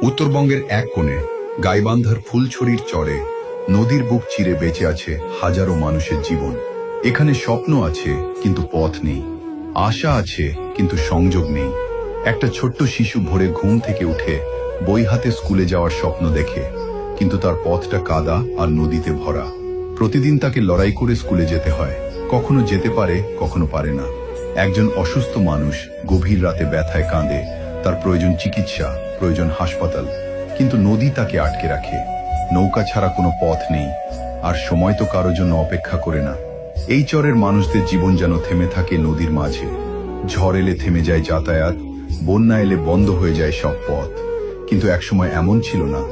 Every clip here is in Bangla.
উত্তরবঙ্গের এক কোণে গাইবান্ধার ফুলছড়ির চরে নদীর বুক চিরে বেঁচে আছে হাজারো মানুষের জীবন। এখানে স্বপ্ন আছে কিন্তু পথ নেই, আশা আছে কিন্তু সংযোগ নেই। একটা ছোট্ট শিশু ভোরে ঘুম থেকে উঠে বই হাতে স্কুলে যাওয়ার স্বপ্ন দেখে, কিন্তু তার পথটা কাদা আর নদীতে ভরা। প্রতিদিন তাকে লড়াই করে স্কুলে যেতে হয়, কখনো যেতে পারে কখনো পারে না। একজন অসুস্থ মানুষ গভীর রাতে ব্যথায় কাঁদে, তার প্রয়োজন চিকিৎসা, প্রয়োজন হাসপাতাল, কিন্তু নদী তাকে আটকে রাখে। নৌকা ছাড়া কোনো পথ নেই, আর সময় তো কারো জন্য অপেক্ষা করে না। এই চরের মানুষদের জীবন যেন থেমে থাকে নদীর মাঝে। ঝড় এলে থেমে যায় যাতায়াত, বন্যা এলে বন্ধ হয়ে যায় সব পথ। কিন্তু একসময় এমন ছিল না।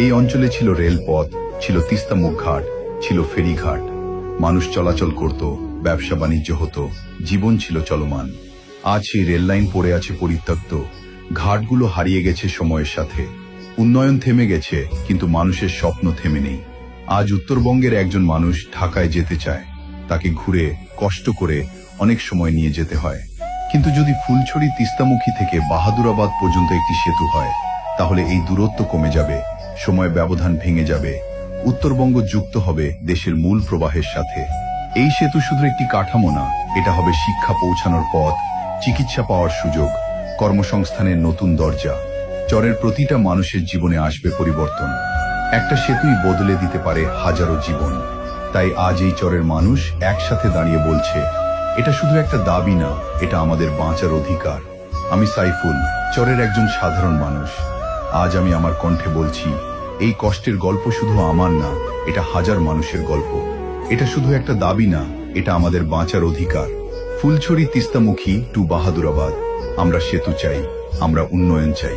এই অঞ্চলে ছিল রেলপথ, ছিল তিস্তামুখ ঘাট, ছিল ফেরিঘাট। মানুষ চলাচল করত, ব্যবসা বাণিজ্য হতো, জীবন ছিল চলমান। আজ সেই রেল লাইন পড়ে আছে পরিত্যক্ত, ঘাটগুলো হারিয়ে গেছে সময়ের সাথে। উন্নয়ন থেমে গেছে, কিন্তু মানুষের স্বপ্ন থেমে নেই। আজ উত্তরবঙ্গের একজন মানুষ ঢাকায় যেতে চায়, তাকে ঘুরে কষ্ট করে অনেক সময় নিয়ে যেতে হয়। কিন্তু যদি ফুলছড়ি তিস্তামুখী থেকে বাহাদুরাবাদ পর্যন্ত একটি সেতু হয়, তাহলে এই দূরত্ব কমে যাবে, সময় ব্যবধান ভেঙে যাবে, উত্তরবঙ্গ যুক্ত হবে দেশের মূল প্রবাহের সাথে। এই সেতু শুধু একটি কাঠামো না, এটা হবে শিক্ষা পৌঁছানোর পথ, চিকিৎসা পাওয়ার সুযোগ, কর্মসংস্থানের নতুন দরজা। চরের প্রতিটা মানুষের জীবনে আসবে পরিবর্তন। একটা সেতুই বদলে দিতে পারে হাজারো জীবন। তাই আজ এই চরের মানুষ একসাথে দাঁড়িয়ে বলছে, এটা শুধু একটা দাবি না, এটা আমাদের বাঁচার অধিকার। আমি সাইফুল, চরের একজন সাধারণ মানুষ। আজ আমি আমার কণ্ঠে বলছি, এই কষ্টের গল্প শুধু আমার না, এটা হাজার মানুষের গল্প। এটা শুধু একটা দাবি না, এটা আমাদের বাঁচার অধিকার। ফুলছড়ি তিস্তামুখী টু বাহাদুরাবাদ, আমরা সেতু চাই, আমরা উন্নয়ন চাই।